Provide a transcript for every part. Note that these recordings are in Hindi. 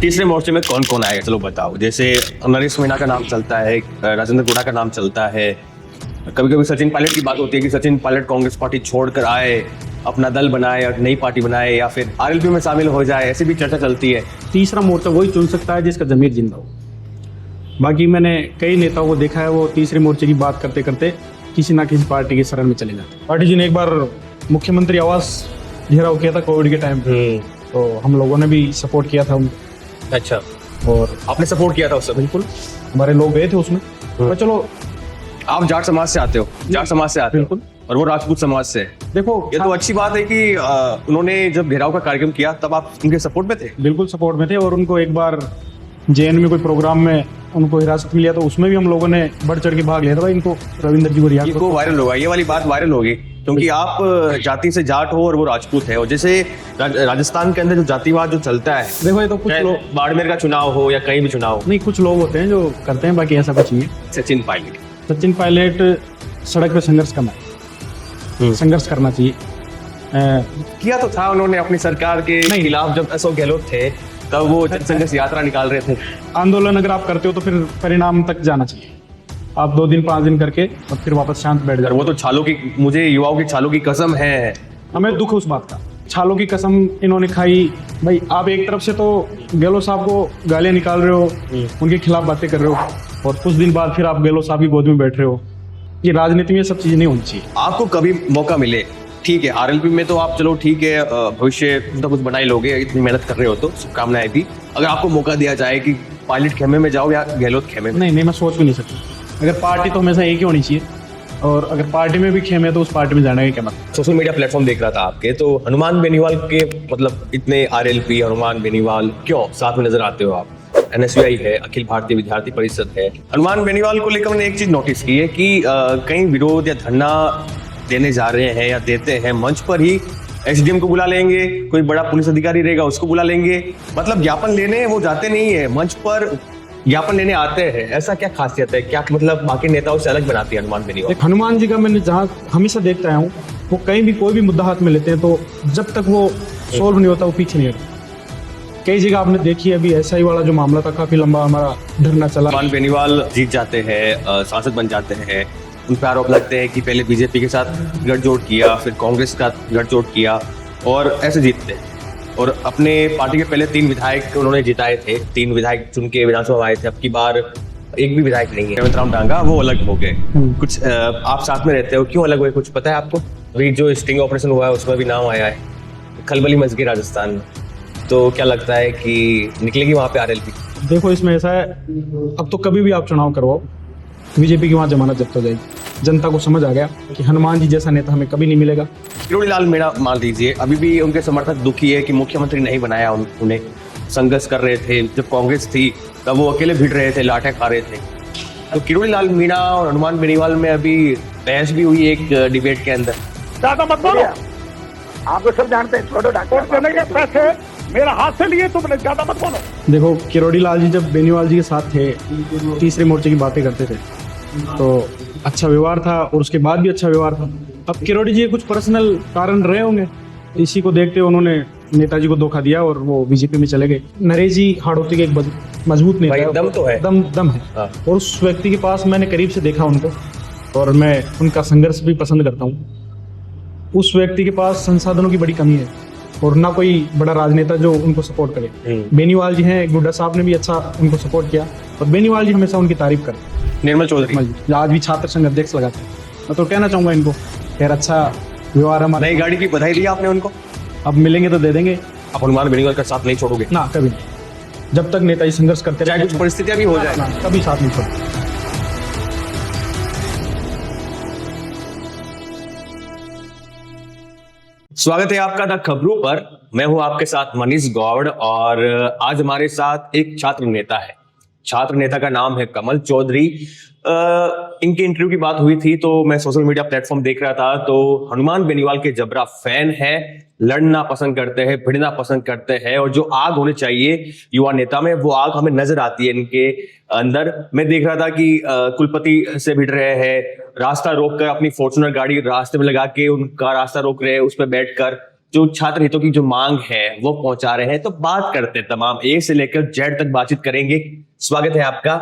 तीसरे मोर्चे में कौन कौन आएगा, चलो बताओ। जैसे नरेश मीणा का नाम चलता है, राजेंद्र गुड़ा का नाम चलता है, कभी कभी सचिन पायलट की बात होती है कि सचिन पायलट कांग्रेस पार्टी छोड़कर आए, अपना दल बनाए और नई पार्टी बनाए, या फिर आरएलपी में शामिल हो जाए, ऐसी भी चर्चा चलती है। तीसरा मोर्चा वही चुन सकता है जिसका जमीर जिंदा हो। बाकी मैंने कई नेताओं को देखा है वो तीसरे मोर्चे की बात करते करते किसी ना किसी पार्टी की शरण में चले जाते। पार्टी जी ने एक बार मुख्यमंत्री आवास घेराव किया था कोविड के टाइम पे, तो हम लोगों ने भी सपोर्ट किया था उनको। अच्छा, और आपने सपोर्ट किया था उससे? बिल्कुल, हमारे लोग गए थे उसमें। पर चलो, आप जाट समाज से आते हो, जाट समाज से आते हो, बिल्कुल, और वो राजपूत समाज से। देखो ये तो अच्छी बात है कि उन्होंने जब घेराव का कार्यक्रम किया तब आप उनके सपोर्ट में थे। बिल्कुल सपोर्ट में थे। और उनको एक बार जेएन में कोई प्रोग्राम में उनको हिरासत में लिया तो उसमें भी हम लोगों ने बढ़ चढ़ के भाग लिया था। भाई इनको रविंद्र जी को रिहा करो। वायरल होगा, ये वाली बात वायरल होगी, क्योंकि आप जाति से जाट हो और वो राजपूत है। और जैसे राजस्थान के अंदर जो जातिवाद जो चलता है, देखो ये तो कुछ लोग, बाड़मेर का चुनाव हो या कहीं भी चुनाव हो, नहीं कुछ लोग होते हैं जो करते हैं, बाकी ऐसा कुछ नहीं है। सचिन पायलट सचिन पायलट सड़क पे संघर्ष करना है, संघर्ष करना चाहिए। किया तो था उन्होंने अपनी सरकार के खिलाफ, जब अशोक गहलोत थे तब वो जनसंघर्ष यात्रा निकाल रहे थे। आंदोलन अगर आप करते हो तो फिर परिणाम तक जाना चाहिए। आप 2 दिन 5 दिन करके और फिर वापस शांत बैठ जाओ। वो तो छालों की, मुझे युवाओं की छालों की कसम है। हमें दुख उस बात का, छालों की कसम इन्होंने खाई। भाई आप एक तरफ से तो गहलोत साहब को गालियां निकाल रहे हो, उनके खिलाफ बातें कर रहे हो, और कुछ दिन बाद फिर आप गहलोत साहब की गोद में बैठ रहे हो। ये राजनीति में ये सब चीजें नहीं होनी चाहिए। आपको कभी मौका मिले, ठीक है आरएलपी में तो आप चलो ठीक है, भविष्य तो कुछ बना ही लोगे, इतनी मेहनत कर रहे हो तो शुभकामनाएं भी। अगर आपको मौका दिया जाए कि पायलट खेमे में जाओ या गहलोत खेमे में? नहीं, मैं सोच भी नहीं सकता। अगर पार्टी तो हमेशा एक ही होनी चाहिए, और अगर पार्टी में भी खेमे तो उस पार्टी में जाने का क्या मतलब। सोशल मीडिया प्लेटफॉर्म देख रहा था आपके, तो हनुमान बेनीवाल के मतलब इतने आरएलपी, हनुमान बेनीवाल क्यों साथ में नजर आते हो आप? एनएसयूआई है, अखिल भारतीय विद्यार्थी परिषद है। हनुमान बेनीवाल को लेकर मैंने एक चीज नोटिस की है कि कहीं विरोध या धरना देने जा रहे हैं या देते हैं, मंच पर ही एसडीएम को बुला लेंगे, कोई बड़ा पुलिस अधिकारी रहेगा उसको बुला लेंगे, मतलब ज्ञापन लेने वो जाते नहीं है, मंच पर ज्ञापन लेने आते हैं। ऐसा क्या खासियत है, क्या मतलब बाकी नेताओं से अलग बनाती है हनुमान बेनीवाल? हनुमान जी का मैंने जहाँ हमेशा देखता आया हूँ, वो कहीं भी कोई भी मुद्दा हाथ में लेते हैं तो जब तक वो सोल्व नहीं होता वो पीछे नहीं हटते। कई जगह आपने देखी है, अभी एसआई वाला जो मामला था, काफी लंबा हमारा धरना चला। हनुमान बेनीवाल जीत जाते हैं, सांसद बन जाते हैं, उन पर आरोप लगते हैं कि पहले बीजेपी के साथ गठजोड़ किया, फिर कांग्रेस का गठजोड़ किया, और ऐसे जीतते हैं। और अपने पार्टी के पहले 3 विधायक उन्होंने जिताए थे, 3 विधायक चुन के विधानसभा आए थे। अब की बार एक भी विधायक नहीं है। हेमंत राम डांगा वो अलग हो गए। कुछ आप साथ में रहते हो, क्यों अलग हुए, कुछ पता है आपको? अभी जो स्टिंग ऑपरेशन हुआ है उसमें भी नाम आया है, खलबली मच गई राजस्थान में, तो क्या लगता है कि निकलेगी वहां पे आरएलपी? देखो इसमें ऐसा है, अब तो कभी भी आप चुनाव करवाओ, बीजेपी की वहां जमानत जब्त हो जाएगी। जनता को समझ आ गया कि हनुमान जी जैसा नेता हमें कभी नहीं मिलेगा। किरोड़ी लाल मीणा मान लीजिए, अभी भी उनके समर्थक दुखी है कि मुख्यमंत्री नहीं बनाया उन्हें। संघर्ष कर रहे थे, जब कांग्रेस थी तब वो अकेले भिड़ रहे थे, लाठें खा रहे थे। तो किरोड़ी लाल मीणा और हनुमान बेनीवाल में अभी बहस भी हुई एक डिबेट के अंदर। ज्यादा मत बोलो, आपको सब जानते हैं, छोड़ो डॉक्टर पैसे मेरा हाथ से लिए तुमने, ज्यादा मत बोलो। देखो किरोड़ी लाल जी जब बेनीवाल जी के साथ थे, तीसरे मोर्चे की बातें करते थे, तो अच्छा व्यवहार था, और उसके बाद भी अच्छा व्यवहार था। अब किरोड़ी जी कुछ पर्सनल कारण रहे होंगे, इसी को देखते हुए उन्होंने नेताजी को धोखा दिया और वो बीजेपी में चले गए। नरेश जी हाड़ौती के एक मजबूत नेता है, दम तो है, दम है। और उस व्यक्ति के पास मैंने करीब से देखा उनको, और मैं उनका संघर्ष भी पसंद करता हूँ। उस व्यक्ति के पास संसाधनों की बड़ी कमी है, और ना कोई बड़ा राजनेता जो उनको सपोर्ट करे। बेनीवाल जी हैं, गुड्डा साहब ने भी अच्छा उनको सपोर्ट किया, और बेनीवाल जी हमेशा उनकी तारीफ करते। निर्मल चौधरी आज भी छात्र संघ अध्यक्ष लगाते हैं। मैं तो कहना चाहूंगा इनको, यार अच्छा व्यवहार हमारा। नई गाड़ी की बधाई दी आपने उनको, अब मिलेंगे तो दे देंगे। आप हनुमान बेनीवाल का साथ नहीं छोड़ोगे? ना, कभी नहीं। जब तक नेताजी संघर्ष करते चाहे कुछ परिस्थितियां भी हो जाए, कभी साथ नहीं छोड़ेंगे। स्वागत है आपका द खबरों पर। मैं हूं आपके साथ मनीष गौड़, और आज हमारे साथ एक छात्र नेता है। छात्र नेता का नाम है कमल चौधरी। इनकी इंटरव्यू की बात हुई थी तो मैं सोशल मीडिया प्लेटफॉर्म देख रहा था, तो हनुमान बेनीवाल के जबरा फैन है, लड़ना पसंद करते हैं, भिड़ना पसंद करते हैं, और जो आग होनी चाहिए युवा नेता में वो आग हमें नजर आती है इनके अंदर। मैं देख रहा था कि कुलपति से भिड़ रहे हैं, रास्ता रोक कर अपनी फॉर्च्यूनर गाड़ी रास्ते में लगा के उनका रास्ता रोक रहे हैं, उस पर बैठकर जो छात्र हितों की जो मांग है वो पहुंचा रहे हैं। तो बात करते हैं तमाम ए से लेकर जेड तक बातचीत करेंगे। स्वागत है आपका।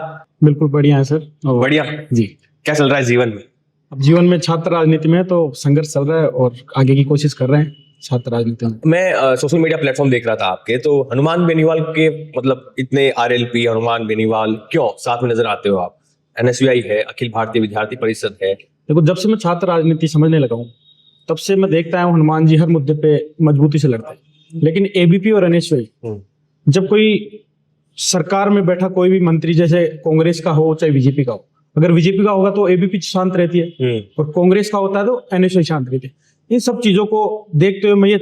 बिल्कुल बढ़िया है सर। और बढ़िया जी, क्या चल रहा है जीवन में? अब जीवन में छात्र राजनीति में तो संघर्ष चल रहा है और आगे की कोशिश कर रहे हैं छात्र राजनीति में। मैं सोशल मीडिया प्लेटफॉर्म देख रहा था आपके, तो हनुमान बेनीवाल के मतलब इतने आरएलपी हनुमान बेनीवाल क्यों साथ में नजर आते हो आप? एनएसयूआई है, अखिल भारतीय विद्यार्थी परिषद है। देखो, जब से मैं छात्र राजनीति समझने लगा हूँ तब से मैं देखता आया हूँ हनुमान जी हर मुद्दे पे मजबूती से लड़ते हैं। लेकिन एबीपी और एनएसयूआई, जब कोई सरकार में बैठा कोई भी मंत्री, जैसे कांग्रेस का हो चाहे बीजेपी का हो, अगर बीजेपी का होगा तो एबीपी शांत रहती है और कांग्रेस का होता है तो एनएसयूआई शांत रहती है। इन सब चीजों को देखते हुए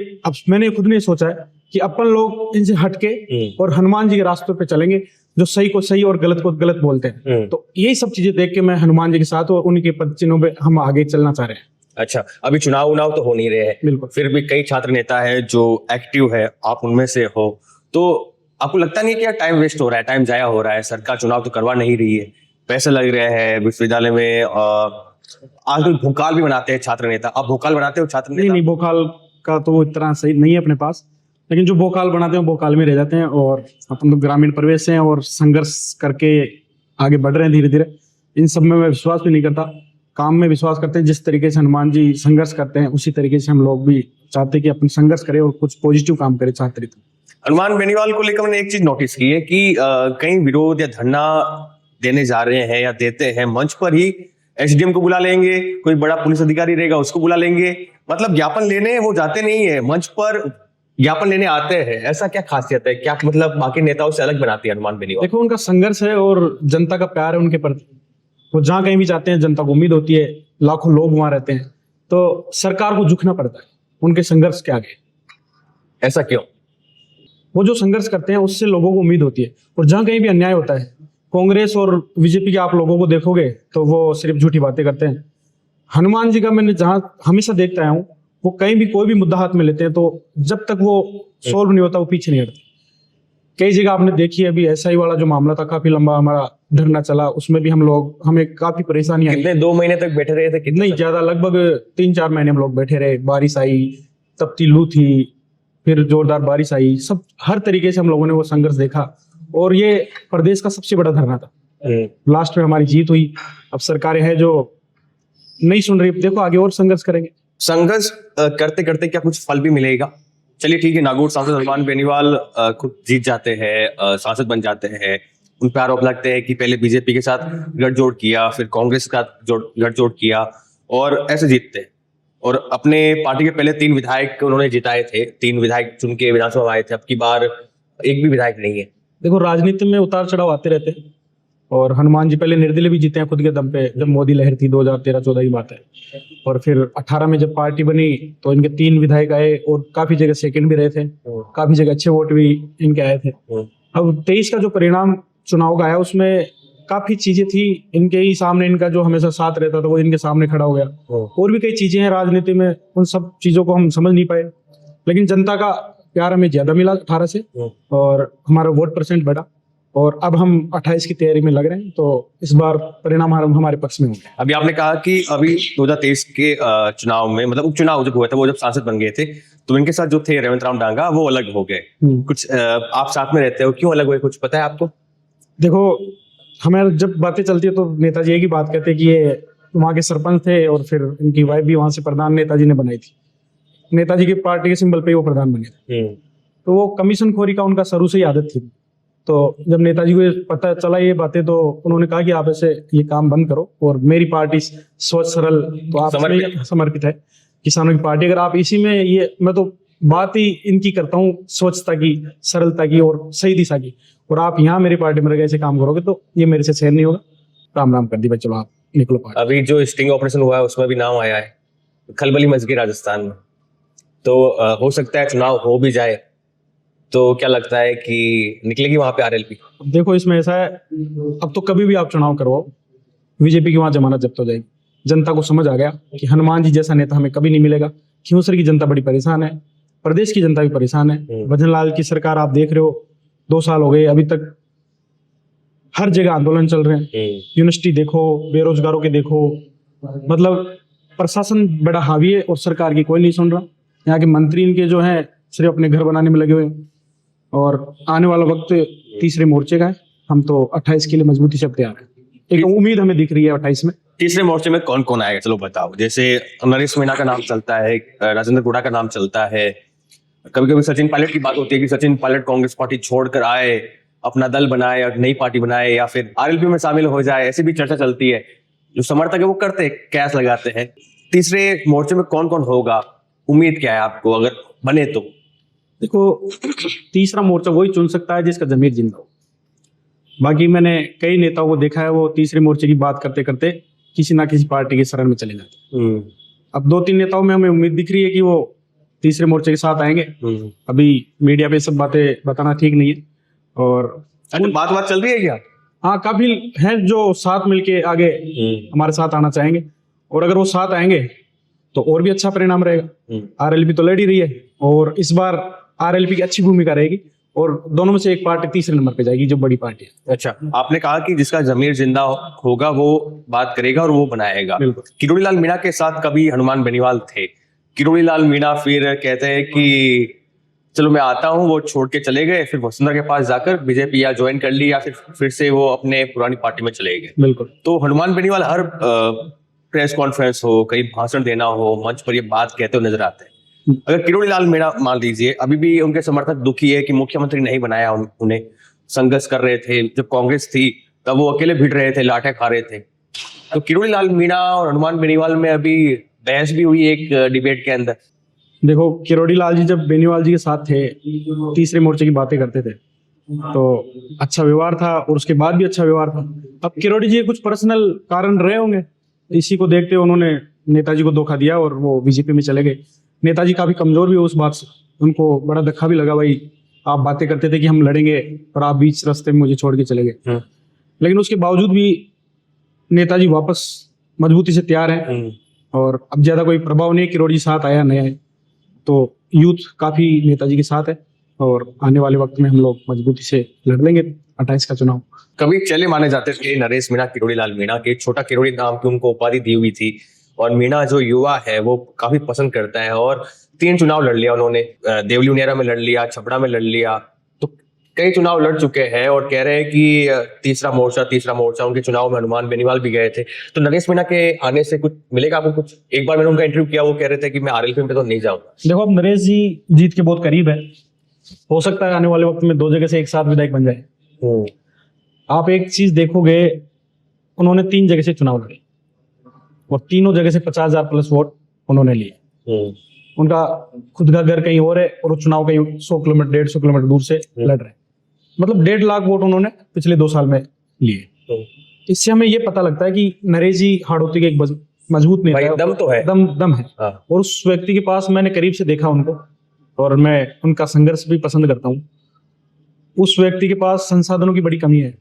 मैंने खुद ने सोचा है कि अपन लोग इनसे हटके और हनुमान जी के रास्तों पे चलेंगे, जो सही को सही और गलत को गलत बोलते हैं। तो यही सब चीजें देख के मैं हनुमान जी के साथ और उनके पद चिन्हों पे हम आगे चलना चाह रहे हैं। अच्छा, अभी चुनाव तो हो नहीं रहे हैं, बिल्कुल। फिर भी कई छात्र नेता है जो एक्टिव है, आप उनमें से हो, तो आपको लगता नहीं कि यार टाइम वेस्ट हो रहा है, टाइम जाया हो रहा है? सरकार चुनाव तो करवा नहीं रही है, पैसे लग रहे हैं विश्वविद्यालय में। आजकल भोकाल भी बनाते हैं छात्र नेता। आप भोकाल बनाते हो छात्र नेता? नहीं, भोकाल का तो इतना सही नहीं है अपने पास, लेकिन जो भोकाल बनाते हैं भोकाल में रह जाते हैं और अपन तो ग्रामीण परिवेश से हैं और संघर्ष करके आगे बढ़ रहे हैं धीरे धीरे। इन सब में मैं विश्वास भी नहीं करता, काम में विश्वास करते हैं। जिस तरीके से हनुमान जी संघर्ष करते हैं उसी तरीके से हम लोग भी चाहते हैं कि अपन संघर्ष करें और कुछ पॉजिटिव काम करें छात्र हित में। हनुमान बेनीवाल को लेकर मैंने एक चीज नोटिस की है कि कहीं विरोध या धरना देने जा रहे हैं या देते हैं, मंच पर ही एसडीएम को बुला लेंगे, कोई बड़ा पुलिस अधिकारी रहेगा उसको बुला लेंगे, मतलब ज्ञापन लेने वो जाते नहीं है, मंच पर ज्ञापन लेने आते हैं। ऐसा क्या खासियत है, क्या मतलब बाकी नेताओं से अलग बनाती है हनुमान बेनीवाल? देखो, उनका संघर्ष है और जनता का प्यार है उनके प्रति। वो जहाँ कहीं भी जाते हैं जनता को उम्मीद होती है, लाखों लोग वहां रहते हैं, तो सरकार को झुकना पड़ता है उनके संघर्ष के आगे। ऐसा क्यों? वो जो संघर्ष करते हैं उससे लोगों को उम्मीद होती है। और जहाँ कहीं भी अन्याय होता है, कांग्रेस और बीजेपी के आप लोगों को देखोगे तो वो सिर्फ झूठी बातें करते हैं। हनुमान जी का मैंने जहां हमेशा देखता आया हूँ, वो कहीं भी कोई भी मुद्दा हाथ में लेते हैं तो जब तक वो सोल्व नहीं होता वो पीछे नहीं हटते। कई जगह आपने देखी है, अभी एसआई वाला जो मामला था, काफी लंबा हमारा धरना चला, उसमें भी हमें काफी परेशानी आई। कितने 2 महीने तक बैठे रहे थे? कितने? नहीं ज्यादा, लगभग 3-4 महीने हम लोग बैठे रहे। बारिश आई, तपती लू थी, फिर जोरदार बारिश आई, सब हर तरीके से हम लोगों ने वो संघर्ष देखा और ये प्रदेश का सबसे बड़ा धरना था। लास्ट में हमारी जीत हुई। अब सरकारें हैं जो नहीं सुन रही, देखो आगे और संघर्ष करेंगे। संघर्ष करते करते क्या कुछ फल भी मिलेगा? चलिए ठीक है, नागौर सांसद हनुमान बेनीवाल खुद जीत जाते हैं, सांसद बन जाते हैं, उन पर आरोप लगते हैं कि पहले बीजेपी के साथ गठजोड़ किया, फिर कांग्रेस का गठजोड़ किया और ऐसे जीतते हैं। और अपने पार्टी के पहले 3 विधायक उन्होंने जिताए थे, 3 विधायक चुन के विधानसभा आए थे, अब की बार एक भी विधायक नहीं है। देखो, राजनीति में उतार चढ़ाव आते रहते हैं और हनुमान जी पहले निर्दलीय भी जीते हैं खुद के दम पे, जब मोदी लहर थी 2013-14 की बात है। और फिर 18 में जब पार्टी बनी तो इनके 3 विधायक आए और काफी जगह सेकंड भी रहे थे, काफी जगह अच्छे वोट भी इनके आए थे। अब 23 का जो परिणाम चुनाव का आया उसमें काफी चीजें थी इनके ही सामने, इनका जो हमेशा साथ रहता था वो इनके सामने खड़ा हो गया। और भी कई चीजें हैं राजनीति में, उन सब चीजों को हम समझ नहीं पाए, लेकिन जनता का प्यार हमें ज्यादा मिला 18 से और हमारा वोट % बढ़ा और अब हम 28 की तैयारी में लग रहे हैं, तो इस बार परिणाम हमारे पक्ष में होंगे। अभी आपने कहा कि अभी 2023 के चुनाव में, मतलब उपचुनाव जब हुआ था, वो जब सांसद बन गए थे तो इनके साथ जो थे रेवंत राम डांगा वो अलग हो गए। कुछ आप साथ में रहते हो, क्यों अलग हुए, कुछ पता है आपको? देखो, हमें जब बातें चलती है तो नेताजी एक ही बात कहते हैं कि ये वहाँ के सरपंच थे और फिर इनकी वाइफ भी वहां से प्रधान नेताजी ने बनाई थी, नेताजी की पार्टी के सिंबल पे वो प्रधान बने थे। तो वो कमीशन खोरी का उनका शुरू से ही आदत थी। तो जब नेताजी को पता चला ये बातें तो उन्होंने कहा कि आप ऐसे ये काम बंद करो और मेरी पार्टी स्वच्छ सरल तो आप समर्पित है, किसानों की पार्टी। अगर आप इसी में ये, मैं तो बात ही इनकी करता हूँ स्वच्छता की, सरलता की और सही दिशा की, और आप यहाँ मेरी पार्टी में ऐसे काम करोगे तो ये मेरे से सहन नहीं होगा। राम राम कर दी भाई, चलो आप निकलो पार्टी। अभी जो स्टिंग ऑपरेशन हुआ है उसमें भी नाम आया है, खलबली मच गई राजस्थान में, तो हो सकता है चुनाव हो भी जाए, तो क्या लगता है कि निकलेगी वहां पे आरएलपी? देखो, इसमें ऐसा है, अब तो कभी भी आप चुनाव करवाओ बीजेपी की वहां जमानत जब्त हो जाएगी। जनता को समझ आ गया कि हनुमान जी जैसा नेता हमें कभी नहीं मिलेगा। खियूसर की जनता बड़ी परेशान है, प्रदेश की जनता भी परेशान है। भजनलाल की सरकार आप देख रहे हो, 2 साल हो गए, अभी तक हर जगह आंदोलन चल रहे हैं। यूनिवर्सिटी देखो, बेरोजगारों के देखो, मतलब प्रशासन बड़ा हावी है और सरकार की कोई नहीं सुन रहा। यहाँ के मंत्री इनके जो हैं सिर्फ अपने घर बनाने में लगे हुए हैं। और आने वाला वक्त तीसरे मोर्चे का है। हम तो 28 के लिए मजबूती से अब तैयार हैं। एक उम्मीद हमें दिख रही है 28 में। तीसरे मोर्चे में कौन कौन आएगा, चलो बताओ। जैसे नरेश मीणा का नाम चलता है, राजेंद्र गुड़ा का नाम चलता है, कभी कभी सचिन पायलट की बात होती है कि सचिन पायलट कांग्रेस पार्टी छोड़कर आए, अपना दल बनाए और नई पार्टी बनाए, या फिर आरएलपी में शामिल हो जाए, ऐसी भी चर्चा चलती है। जो समर्थक है वो करते हैं, कैश लगाते हैं। तीसरे मोर्चे में कौन कौन होगा, उम्मीद क्या है आपको अगर बने तो? देखो, तीसरा मोर्चा वही चुन सकता है जिसका जमीर जिंदा हो। बाकी मैंने कई नेताओं को देखा है वो तीसरे मोर्चे की बात करते करते किसी ना किसी पार्टी के शरण में चले जाते हैं। अब 2-3 नेताओं में हमें उम्मीद दिख रही है कि वो तीसरे मोर्चे के साथ आएंगे। अभी मीडिया पे सब बातें बताना ठीक नहीं है। और बात चल रही है क्या? हाँ, काफी हैं जो साथ मिलके आगे हमारे साथ आना चाहेंगे। और अगर वो साथ आएंगे तो और भी अच्छा परिणाम रहेगा। आरएलपी तो लड़ ही रही है और इस बार आरएलपी की अच्छी भूमिका रहेगी और दोनों में से एक पार्टी तीसरे नंबर पे जाएगी जो बड़ी पार्टी है। अच्छा, आपने कहा कि जिसका जमीर जिंदा होगा वो बात करेगा और वो बनाएगा। किरोड़ी लाल मीणा के साथ कभी हनुमान बेनीवाल थे। किरोड़ी लाल मीणा फिर कहते हैं कि चलो मैं आता हूँ, वो छोड़ के चले गए, फिर वसुंधरा के पास जाकर बीजेपी या ज्वाइन कर ली, या फिर से वो अपने पुरानी पार्टी में चले गए। बिल्कुल। तो हनुमान बेनीवाल हर प्रेस कॉन्फ्रेंस हो, कहीं भाषण देना हो, मंच पर ये बात कहते हुए नजर आते हैं। अगर किरोड़ी लाल मीणा मान लीजिए, अभी भी उनके समर्थक दुखी है कि मुख्यमंत्री नहीं बनाया उन्हें, संघर्ष कर रहे थे, जब कांग्रेस थी तब वो अकेले भिड़ रहे थे, लाठे खा रहे थे। तो किरोड़ी लाल मीणा और हनुमान बेनीवाल में अभी बहस भी हुई एक डिबेट के अंदर। देखो, किरोड़ी लाल जी जब बेनीवाल जी के साथ थे, तीसरे मोर्चे की बातें करते थे तो अच्छा व्यवहार था और उसके बाद भी अच्छा व्यवहार था। अब किरोड़ी जी कुछ पर्सनल कारण रहे होंगे, इसी को देखते हुए उन्होंने नेताजी को धोखा दिया और वो बीजेपी में चले गए। नेताजी काफी कमजोर भी हुए उस बात से, उनको बड़ा धक्का भी लगा। भाई, आप बातें करते थे कि हम लड़ेंगे और आप बीच रास्ते में मुझे छोड़ के चले गए। लेकिन उसके बावजूद भी नेताजी वापस मजबूती से तैयार हैं और अब ज्यादा कोई प्रभाव नहीं है। किरोड़ी जी साथ आया नहीं आए तो यूथ काफी नेताजी के साथ है और आने वाले वक्त में हम लोग मजबूती से लड़ लेंगे 28 का चुनाव। कभी चले माने जाते थे नरेश मीणा किरोड़ी लाल मीणा के, छोटा किरोड़ी नाम की उनको उपाधि दी हुई थी। और मीणा जो युवा है वो काफी पसंद करता है और 3 चुनाव लड़ लिया उन्होंने, देवली उनियारा में लड़ लिया, छपड़ा में लड़ लिया, तो कई चुनाव लड़ चुके हैं और कह रहे हैं कि तीसरा मोर्चा। उनके चुनाव में हनुमान बेनीवाल भी गए थे। तो नरेश मीणा के आने से कुछ मिलेगा आपको? कुछ एक बार मैंने उनका इंटरव्यू किया, वो कह रहे थे कि मैं आरएलपी में तो नहीं जाऊंगा। देखो, अब नरेश जी जीत के बहुत करीब है, हो सकता है आने वाले वक्त में 2 जगह से एक साथ विधायक बन जाए। आप एक चीज देखोगे, उन्होंने 3 जगह से चुनाव लड़े और तीनों जगह से 50,000 प्लस वोट उन्होंने लिए। उनका खुद का घर कहीं और है और वो चुनाव कहीं 100 किलोमीटर 150 किलोमीटर दूर से लड़ रहे हैं। मतलब 1.5 लाख वोट उन्होंने पिछले 2 साल में लिए। इससे हमें ये पता लगता है कि नरेश जी हाड़ौती के एक मजबूत नेता है, दम तो है, दम है। और उस व्यक्ति के पास मैंने करीब से देखा उनको और मैं उनका संघर्ष भी पसंद करता हूँ। उस व्यक्ति के पास संसाधनों की बड़ी कमी है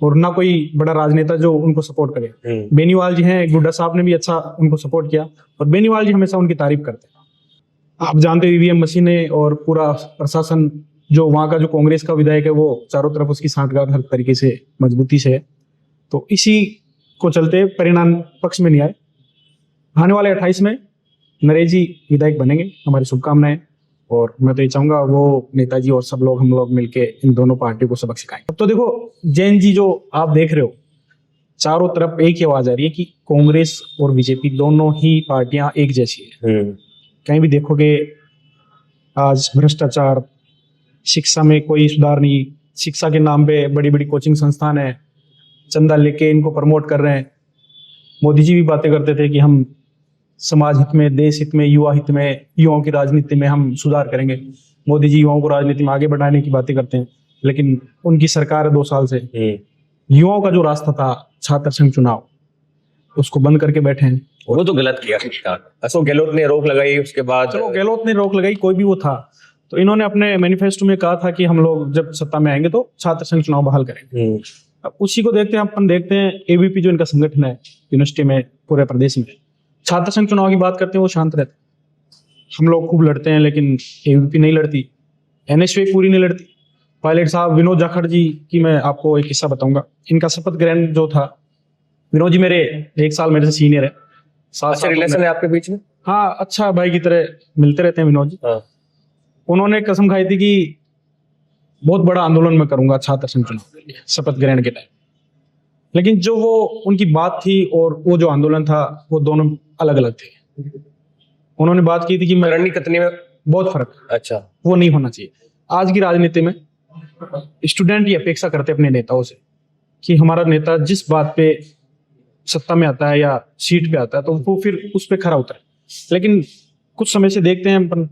और ना कोई बड़ा राजनेता जो उनको सपोर्ट करे। बेनीवाल जी हैं, गुड्डा साहब ने भी अच्छा उनको सपोर्ट किया और बेनीवाल जी हमेशा उनकी तारीफ करते हैं। आप जानते हैं ईवीएम मशीनें और पूरा प्रशासन, जो वहाँ का जो कांग्रेस का विधायक है वो चारों तरफ उसकी सांठगांठ हर तरीके से मजबूती से है। तो इसी को चलते परिणाम पक्ष में नहीं आए। आने वाले 28 में नरेश जी विधायक बनेंगे, हमारी शुभकामनाएं। और मैं तो ये चाहूंगा वो नेताजी और सब लोग, हम लोग मिलके इन दोनों पार्टियों को सबक सिखाएं। तो देखो, जैन जी जो आप देख रहे हो, चारों तरफ एक ही आवाज आ रही है कि कांग्रेस और बीजेपी दोनों ही पार्टियां एक जैसी है। कहीं भी देखोगे आज भ्रष्टाचार, शिक्षा में कोई सुधार नहीं, शिक्षा के नाम पे बड़ी बड़ी कोचिंग संस्थान है, चंदा लेके इनको प्रमोट कर रहे हैं। मोदी जी भी बातें करते थे कि हम समाज हित में, देश हित में, युवा हित में, युवाओं की राजनीति में हम सुधार करेंगे। मोदी जी युवाओं को राजनीति में आगे बढ़ाने की बातें करते हैं, लेकिन उनकी सरकार 2 साल से युवाओं का जो रास्ता था छात्र संघ चुनाव, उसको बंद करके बैठे हैं। वो तो गलत किया। अशोक गहलोत ने रोक लगाई, उसके बाद चलो गहलोत ने रोक लगाई, कोई भी वो था, तो इन्होंने अपने मैनिफेस्टो में कहा था कि हम लोग जब सत्ता में आएंगे तो छात्र संघ चुनाव बहाल करेंगे। अब उसी को देखते हैं, अपन देखते हैं एबीपी जो इनका संगठन है यूनिवर्सिटी में, पूरे प्रदेश में छात्र संघ चुनाव की बात करते हैं वो शांत रहते हैं। हम लोग खूब लड़ते हैं लेकिन एबीपी नहीं लड़ती, एनएसयूआई पूरी नहीं लड़ती। पायलट साहब विनोद जाखड़ जी की मैं आपको एक किस्सा बताऊंगा। इनका शपथ ग्रहण जो था, विनोद जी मेरे 1 साल मेरे से सीनियर है। अच्छा रिलेशन है आपके बीच में? हाँ, अच्छा भाई की तरह मिलते रहते हैं विनोद जी। हाँ। उन्होंने कसम खाई थी कि बहुत बड़ा आंदोलन मैं करूंगा छात्र संघ चुनाव के लिए शपथ ग्रहण के टाइम। लेकिन जो वो उनकी बात थी और वो जो आंदोलन था वो दोनों अलग अलग थे। उन्होंने बात की थी कि मैं करनी कतनी में बहुत फर्क है, अच्छा वो नहीं होना चाहिए। आज की राजनीति में स्टूडेंट ये अपेक्षा करते हैं अपने नेताओं से कि हमारा नेता जिस बात पे सत्ता में आता है या सीट पे आता है तो वो फिर उस पे खरा उतरे। लेकिन कुछ समय से देखते हैं अपन,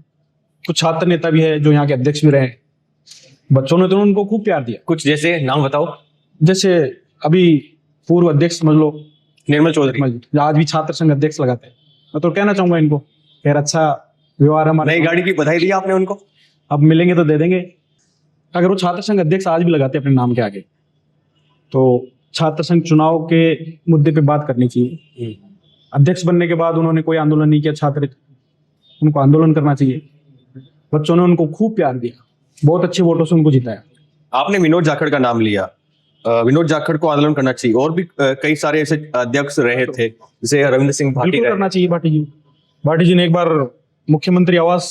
कुछ छात्र नेता भी है जो यहाँ के अध्यक्ष भी रहे हैं, बच्चों ने तो उनको खूब प्यार दिया। कुछ जैसे नाम बताओ। जैसे अभी पूर्व अध्यक्ष समझ लो निर्मल चौधरी, आज भी छात्र संघ अध्यक्ष लगाते हैं। मैं तो कहना चाहूंगा इनको खैर अच्छा व्यवहार हमारे, नई गाड़ी की बधाई दी आपने उनको। अब मिलेंगे तो दे देंगे। अगर वो छात्र संघ अध्यक्ष आज भी लगाते अपने नाम के आगे तो छात्र संघ चुनाव के मुद्दे पे बात करनी चाहिए। अध्यक्ष बनने के बाद उन्होंने कोई आंदोलन नहीं किया छात्र, उनको आंदोलन करना चाहिए। बच्चों ने उनको खूब प्यार दिया, बहुत अच्छे वोटों से उनको जिताया। आपने विनोद जाखड़ का नाम लिया, विनोद जाखड़ को आंदोलन करना चाहिए। और भी कई सारे ऐसे अध्यक्ष रहे थे जैसे रविंद्र सिंह भाटी बिल्कुल रहे। करना चाहिए। भाटी जी ने एक बार मुख्यमंत्री आवास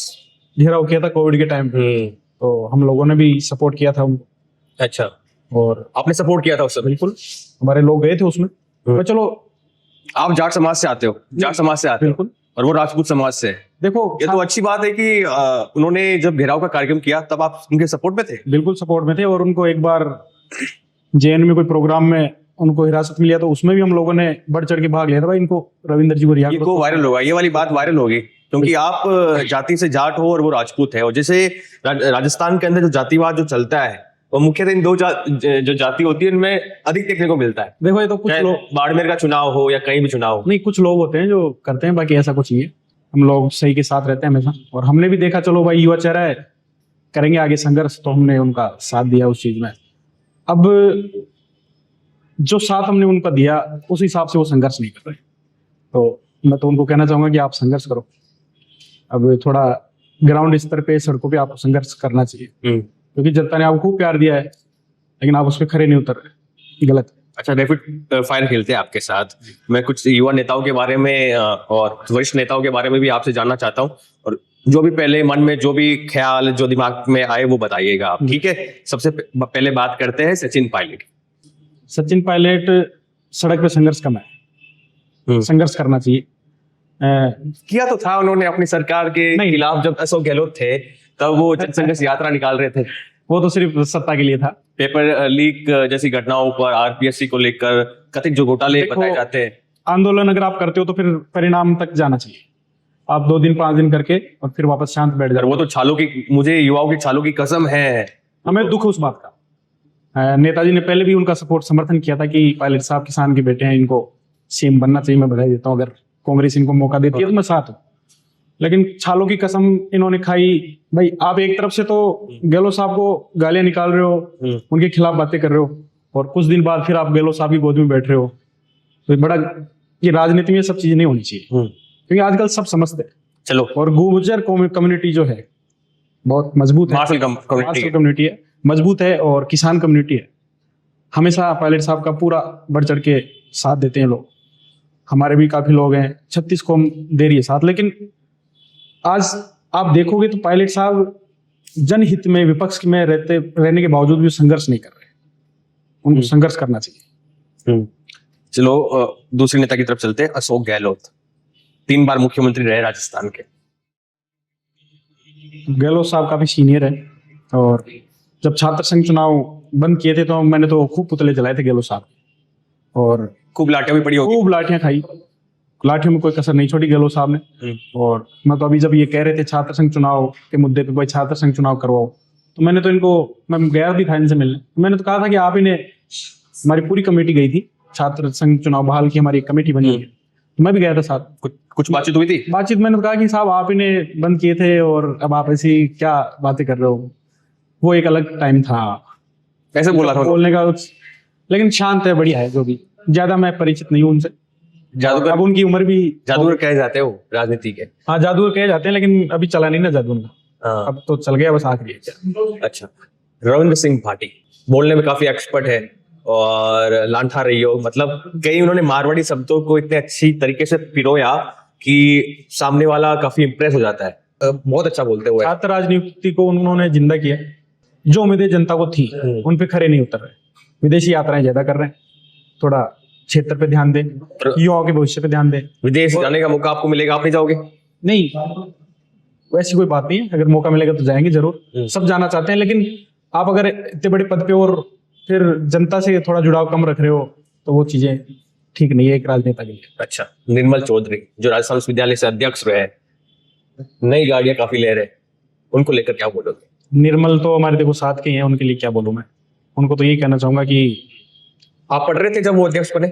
घेराव किया था कोविड के टाइम पे, तो हम लोगों ने भी सपोर्ट किया था उनको। अच्छा, और आपने सपोर्ट किया था उस समय। बिल्कुल हमारे लोग गए थे उसमें। पर चलो, आप जाट समाज से आते हो, जाट समाज से आते हो बिल्कुल। और वो राजपूत समाज से है। देखो ये तो अच्छी बात है कि उन्होंने जब घेराव का कार्यक्रम किया तब आप उनके सपोर्ट में थे। बिल्कुल सपोर्ट में थे। और उनको एक बार जेएन में कोई प्रोग्राम में उनको हिरासत में लिया तो उसमें भी हम लोगों ने बढ़ चढ़ के भाग लिया था। भाई इनको रविंदर जी को रिहा ये करो। को वायरल होगा, ये वाली बात वायरल होगी क्योंकि आप जाति से जाट हो और वो राजपूत है। और जैसे राजस्थान के अंदर जो जातिवाद जो चलता है वो मुख्यतः इन दो जो जाति होती है उनमें अधिक देखने को मिलता है। देखो ये तो कुछ चाहे लोग, बाड़मेर का चुनाव हो या कहीं भी चुनाव हो। नहीं कुछ लोग होते हैं जो करते हैं, बाकी ऐसा कुछ नहीं है। हम लोग सही के साथ रहते हैं हमेशा। और हमने भी देखा चलो भाई युवा चेहरा है, करेंगे आगे संघर्ष, तो हमने उनका साथ दिया उस चीज में। अब जो साथ हमने उनका दिया उस हिसाब से वो संघर्ष नहीं कर रहे, तो मैं तो उनको कहना चाहूंगा कि आप संघर्ष करो। अब थोड़ा ग्राउंड स्तर पे सड़कों पे आपको संघर्ष करना चाहिए, क्योंकि जनता ने आपको खूब प्यार दिया है लेकिन आप उस पर खरे नहीं उतर रहे, गलत है। अच्छा, रैपिड फायर खेलते हैं आपके साथ। मैं कुछ युवा नेताओं के बारे में और वरिष्ठ नेताओं के बारे में भी आपसे जानना चाहता हूँ, और जो भी पहले मन में जो भी ख्याल जो दिमाग में आए वो बताइएगा आप, ठीक है। सबसे पहले बात करते हैं सचिन पायलट। सचिन पायलट सड़क पे संघर्ष करना है, संघर्ष करना चाहिए। किया तो था उन्होंने अपनी सरकार के खिलाफ, जब अशोक गहलोत थे तब वो जनसंघर्ष यात्रा निकाल रहे थे। वो तो सिर्फ सत्ता के लिए था। पेपर लीक जैसी घटनाओं पर, आरपीएससी को लेकर कथित जो घोटाले बताए जाते हैं। आंदोलन अगर आप करते हो तो फिर परिणाम तक जाना चाहिए। आप 2 दिन 5 दिन करके और फिर वापस शांत बैठ जाओ। वो तो छालों की, मुझे युवाओं की छालों की कसम है। हमें दुख है उस बात का। नेताजी ने पहले भी उनका सपोर्ट समर्थन किया था कि पायलट साहब किसान के बेटे हैं, इनको सीएम बनना चाहिए। मैं बधाई देता हूँ, अगर कांग्रेस इनको मौका देती है तो मैं साथ हूँ। लेकिन छालों की कसम इन्होंने खाई। भाई आप एक तरफ से तो गहलोत साहब को गालियां निकाल रहे हो, उनके खिलाफ बातें कर रहे हो, और कुछ दिन बाद फिर आप गहलोत साहब की गोद में बैठ रहे हो। तो बड़ा, ये राजनीति में ये सब चीजें नहीं होनी चाहिए, क्योंकि आजकल सब समझते हैं। चलो, और गुर्जर कम्युनिटी जो है बहुत मजबूत है, मार्शल कम्युनिटी है, मजबूत है, और किसान कम्युनिटी है। हमेशा पायलट साहब का पूरा बढ़ चढ़ के साथ देते हैं लोग। हमारे भी काफी लोग हैं, 36 कौम दे रही है साथ। लेकिन आज आप देखोगे तो पायलट साहब जनहित में, विपक्ष में रहने के बावजूद भी संघर्ष नहीं कर रहे। उनको संघर्ष करना चाहिए। चलो दूसरे नेता की तरफ चलते हैं, अशोक गहलोत। 3 बार मुख्यमंत्री रहे राजस्थान के। गहलोत साहब काफी सीनियर है, और जब छात्र संघ चुनाव बंद किए थे तो मैंने तो खूब पुतले जलाए थे गहलोत साहब, और खूब लाठियां भी पड़ी होगी। खूब लाठियां खाई। लाठियों में कोई कसर नहीं छोड़ी गहलोत साहब ने। और मैं तो अभी जब ये कह रहे थे छात्र संघ चुनाव के मुद्दे पे, भाई छात्र संघ चुनाव करवाओ, तो मैंने तो इनको, मैं गया भी था इनसे मिलने, मैंने तो कहा था कि आप इन्हें, हमारी पूरी कमेटी गई थी छात्र संघ चुनाव बहाल की, हमारी एक कमेटी बनी है, तो मैं भी गया था साथ। कुछ बातचीत हुई थी? बातचीत मैंने तो कहा कि साहब आप इन्हें बंद किए थे और अब आप ऐसी क्या बातें कर रहे हो। वो एक अलग टाइम था, ऐसे बोला था बोलने का कुछ, लेकिन शांत है, बढ़िया है। जो भी, ज्यादा मैं परिचित नहीं हूँ उनसे। जादूगर, अब उनकी उम्र भी, जादूगर कहे जाते हो राजनीति के। हाँ जादूगर कहे जाते हैं, लेकिन अभी चला नहीं ना जादू उनका। अब तो चल गया, बस आखिरी है। अच्छा, रविंद्र सिंह भाटी बोलने में काफी एक्सपर्ट है और लांठा रही हो, मतलब कई उन्होंने मारवाड़ी शब्दों को इतने अच्छी तरीके से पिरोया कि सामने वाला काफी इम्प्रेस हो जाता है, बहुत अच्छा बोलते हुए। छात्र राजनीति को उन्होंने जिंदा किया। जो उम्मीदें जनता को थी उन पे खरे नहीं उतर रहे। विदेशी यात्राएं ज्यादा कर रहे हैं। थोड़ा क्षेत्र पे ध्यान दें, युवाओं के भविष्य पे ध्यान दें। विदेश जाने का मौका आपको मिलेगा, आप नहीं जाओगे? नहीं, वैसी कोई बात नहीं है। अगर मौका मिलेगा तो जाएंगे जरूर। सब जाना चाहते हैं, लेकिन आप अगर इतने बड़े पद पे और फिर जनता से थोड़ा जुड़ाव कम रख रहे हो तो वो चीजें ठीक नहीं है एक राजनेता के लिए। अच्छा, निर्मल चौधरी जो राजस्थान विश्वविद्यालय से अध्यक्ष रहे, नई गाड़ियां काफी ले रहे, उनको लेकर क्या बोलोगे? निर्मल तो हमारे देखो साथ के ही हैं, उनके लिए क्या बोलूं मैं। उनको तो यही कहना चाहूंगा कि आप पढ़ रहे थे जब वो अध्यक्ष बने?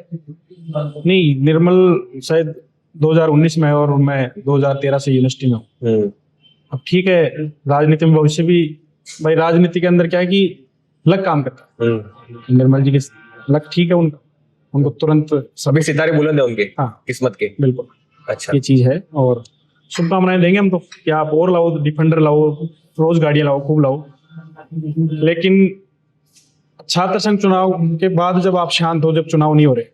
नहीं, निर्मल शायद 2019 में है और मैं 2013 से यूनिवर्सिटी में हूँ। अब ठीक है, राजनीति में भविष्य भी, भाई राजनीति के अंदर क्या है कि लक काम करता है। निर्मल जी के लक ठीक है, उनको तुरंत सभी सितारे बुलंद है उनके, हाँ किस्मत के। बिल्कुल, अच्छा, ये चीज है और शुभकामनाएं देंगे हम तो कि आप और लाओ, डिफेंडर लाओ, रोज गाड़ियां लाओ, खूब लाओ। लेकिन छात्र संघ चुनाव के बाद जब आप शांत हो, जब चुनाव नहीं हो रहे,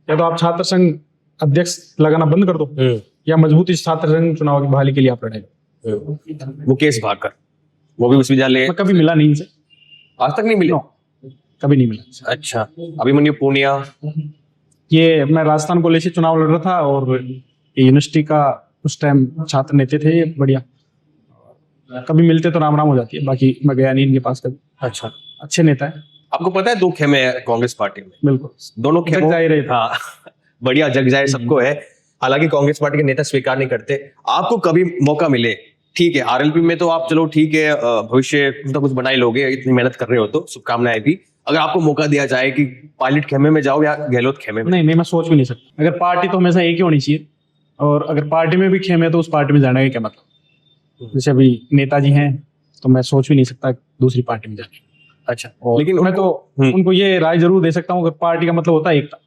या तो आप छात्र संघ अध्यक्ष लगाना बंद कर दो या मजबूती से छात्र संघ चुनाव की बहाली के लिए आप लड़े। मुकेश भाकर, वो भी विश्वविद्यालय, मैं कभी मिला नहीं इनसे, आज तक नहीं मिले? कभी नहीं मिला। अच्छा, अभिमन्यु पूनिया, ये मैं राजस्थान कॉलेज से चुनाव लड़ रहा था और यूनिवर्सिटी का उस टाइम छात्र नेता थे ये, बढ़िया। कभी मिलते तो राम राम हो जाती है, बाकी मैं गया नहीं इनके पास कभी। अच्छा, अच्छे नेता है। आपको पता है 2 खेमे है कांग्रेस पार्टी में? बिल्कुल, दोनों खेमों, जग जाहिर है। हाँ बढ़िया, जग जाहिर सबको है। हालांकि कांग्रेस पार्टी के नेता स्वीकार नहीं करते। आपको कभी मौका मिले, ठीक है आरएलपी में तो आप चलो ठीक है, भविष्य कुछ ना कुछ बना ही लोगे, इतनी मेहनत कर रहे हो तो शुभकामनाएं भी। अगर आपको मौका दिया जाए कि पायलट खेमे में जाओ या गहलोत खेमे में? नहीं, मैं सोच भी नहीं सकता। अगर पार्टी तो हमेशा एक ही होनी चाहिए, और अगर पार्टी में भी खेमे तो उस पार्टी में जाने का क्या मतलब। जैसे अभी नेताजी हैं तो मैं सोच भी नहीं सकता दूसरी पार्टी में जाने। अच्छा, लेकिन मैं तो उनको ये राय जरूर दे सकता हूँ, अगर पार्टी का मतलब होता है एकता,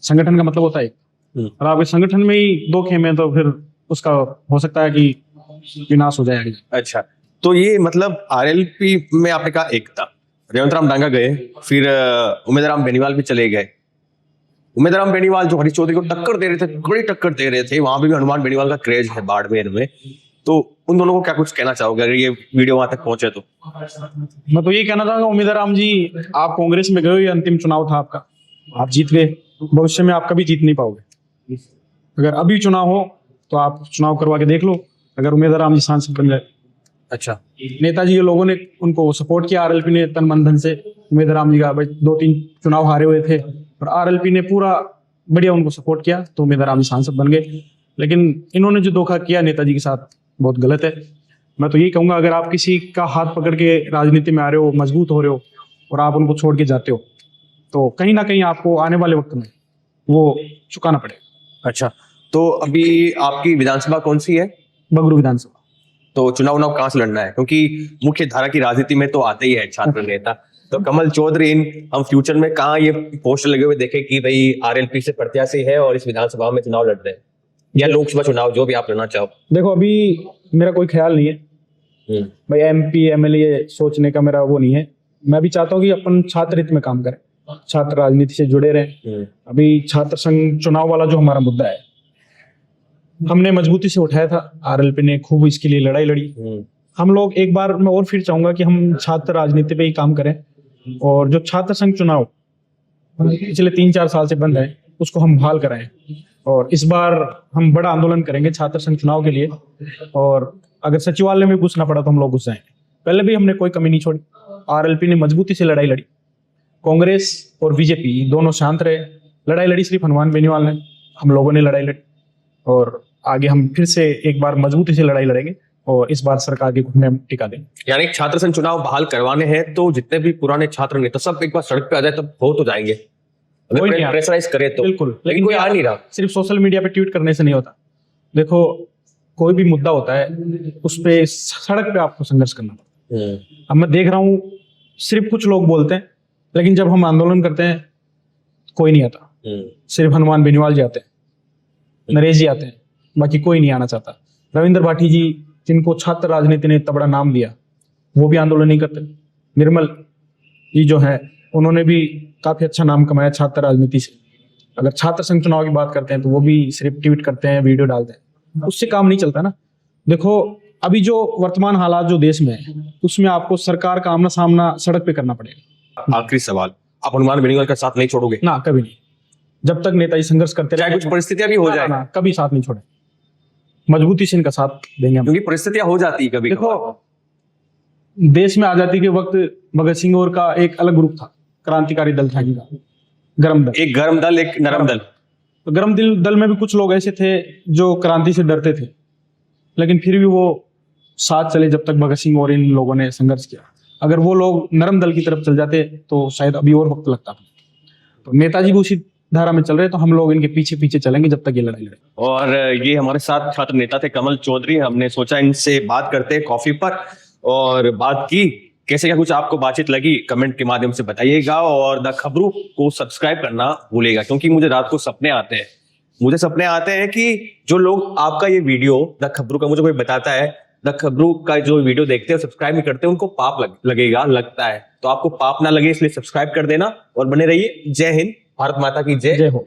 संगठन का मतलब होता है एकता, और आपके संगठन में ही 2 खेमे तो फिर उसका हो सकता है कि विनाश हो जाएगा। अच्छा, तो ये मतलब आरएलपी में आपने कहा एकता, रेवंत राम डांगा गए, फिर उमेदराम बेनीवाल भी चले गए। उमेदराम बेनीवाल जो हरीश चौधरी को टक्कर दे रहे थे, बड़ी टक्कर दे रहे थे, वहां भी हनुमान बेनीवाल का क्रेज है बाड़मेर में, तो उन दोनों को क्या कुछ कहना चाहोगे अगर ये वीडियो वहां तक पहुंचे तो? मैं तो ये कहना चाहूंगा, उमेदराम जी आप कांग्रेस में गए, ये अंतिम चुनाव था आपका, आप जीत गए, भविष्य में आप कभी जीत नहीं पाओगे। अगर अभी चुनाव हो तो आप चुनाव करवा के देख लो, अगर उमेदराम जी सांसद बन जाए। अच्छा, नेताजी के लोगों ने उनको सपोर्ट किया, आरएलपी ने तन मन धन से। उमेदराम जी का भाई 2-3 चुनाव हारे हुए थे और आरएलपी ने पूरा बढ़िया उनको सपोर्ट किया, तो उमेदराम जी सांसद बन गए। लेकिन इन्होंने जो धोखा किया नेताजी के साथ, बहुत गलत है। मैं तो यही कहूंगा, अगर आप किसी का हाथ पकड़ के राजनीति में आ रहे हो, मजबूत हो रहे हो, और आप उनको छोड़ के जाते हो, तो कहीं ना कहीं आपको आने वाले वक्त में वो चुकाना पड़ेगा। अच्छा, तो अभी आपकी विधानसभा कौन सी है? बगरू विधानसभा। तो चुनाव कहाँ से लड़ना है? क्योंकि मुख्य धारा की राजनीति में तो आते ही है छात्र नेता, तो कमल चौधरी, हम फ्यूचर में कहाँ ये पोस्टर लगे हुए देखे कि भाई आरएलपी से प्रत्याशी है और इस विधानसभा में चुनाव लड़ रहे हैं, या लोकसभा चुनाव, जो भी आप लड़ना चाहो? देखो, अभी मेरा कोई ख्याल नहीं है भाई, एमपी एमएलए सोचने का मेरा वो नहीं है। मैं भी चाहता हूँ कि अपन छात्र हित में काम करें, छात्र राजनीति से जुड़े रहें। अभी छात्र संघ चुनाव वाला जो हमारा मुद्दा है, हमने मजबूती से उठाया था, आरएलपी ने खूब इसके लिए लड़ाई लड़ी। हम लोग एक बार मैं और फिर चाहूंगा कि हम छात्र राजनीति पे ही काम करें, और जो छात्र संघ चुनाव पिछले 3-4 साल से बंद है उसको हम बहाल कराएं, और इस बार हम बड़ा आंदोलन करेंगे छात्र संघ चुनाव के लिए। और अगर सचिवालय में घुसना पड़ा तो हम लोग घुस जाएंगे। पहले भी हमने कोई कमी नहीं छोड़ी, आरएलपी ने मजबूती से लड़ाई लड़ी, कांग्रेस और बीजेपी दोनों शांत रहे। लड़ाई लड़ी सिर्फ हनुमान बेनीवाल ने, हम लोगों ने लड़ाई लड़ी, और आगे हम फिर से एक बार मजबूती से लड़ाई लड़ेंगे और इस बार सरकार के घुटने में टिका देंगे। यानी छात्र संघ चुनाव बहाल करवाने हैं तो जितने भी पुराने छात्र नेता सब एक बार सड़क पे आ जाए तब हो तो जाएंगे, कोई नहीं प्रेशराइज करे तो। बिल्कुल, लेकिन कोई आ नहीं रहा। सिर्फ सोशल मीडिया पे ट्वीट करने से नहीं होता। देखो, कोई भी मुद्दा होता है उस पे सड़क पे आपको संघर्ष करना पड़ता है। अब मैं देख रहा हूँ सिर्फ कुछ लोग बोलते हैं, लेकिन जब हम आंदोलन करते हैं कोई नहीं आता। सिर्फ हनुमान बेनीवाल जी आते हैं, नरेश जी आते हैं, बाकी कोई नहीं आना चाहता। रविंद्र भाटी जी, जिनको छात्र राजनीति ने इतना बड़ा नाम दिया, वो भी आंदोलन नहीं करते। निर्मल जी जो है, उन्होंने भी काफी अच्छा नाम कमाया छात्र राजनीति से, अगर छात्र संघ चुनाव की बात करते हैं तो वो भी सिर्फ ट्वीट करते हैं, वीडियो डालते हैं, उससे काम नहीं चलता ना। देखो अभी जो वर्तमान हालात जो देश में है उसमें आपको सरकार का आमना सामना सड़क पे करना पड़ेगा। आखिरी सवाल, आप हनुमान बेनीवाल का साथ नहीं छोड़ोगे? ना, कभी नहीं। जब तक नेताजी संघर्ष करते चाहे रहे, कुछ परिस्थितियां भी हो जाए, ना, कभी साथ नहीं छोड़े, मजबूती से इनका साथ देंगे हम। क्योंकि परिस्थितियां हो जाती है कभी। देखो देश में आजादी के वक्त भगत सिंह और का एक अलग ग्रुप था, क्रांतिकारी दल था इनका, गर्म दल। एक गर्म दल, एक नरम दल। तो गर्म दल में भी कुछ लोग ऐसे थे जो क्रांति से डरते थे, लेकिन फिर भी वो साथ चले जब तक भगत सिंह और इन लोगों ने संघर्ष किया। अगर वो लोग नरम दल की तरफ चल जाते तो शायद अभी और वक्त लगता। तो नेताजी भी उसी धारा में चल रहे, तो हम लोग इनके पीछे पीछे चलेंगे जब तक ये लड़ाई लड़े। और ये हमारे साथ छात्र नेता थे कमल चौधरी। हमने सोचा इनसे बात करते हैं कॉफी पर, और बात की। कैसे क्या कुछ आपको बातचीत लगी कमेंट के माध्यम से बताइएगा, और द खबरू को सब्सक्राइब करना भूलेगा, क्योंकि मुझे रात को सपने आते हैं। मुझे सपने आते हैं कि जो लोग आपका ये वीडियो द खबरू का मुझे कोई बताता है, द खबरू का जो वीडियो देखते हैं सब्सक्राइब नहीं करते, उनको पाप लगता है। तो आपको पाप ना लगे इसलिए सब्सक्राइब कर देना और बने रहिए। जय हिंद, भारत माता की जय। जय हो।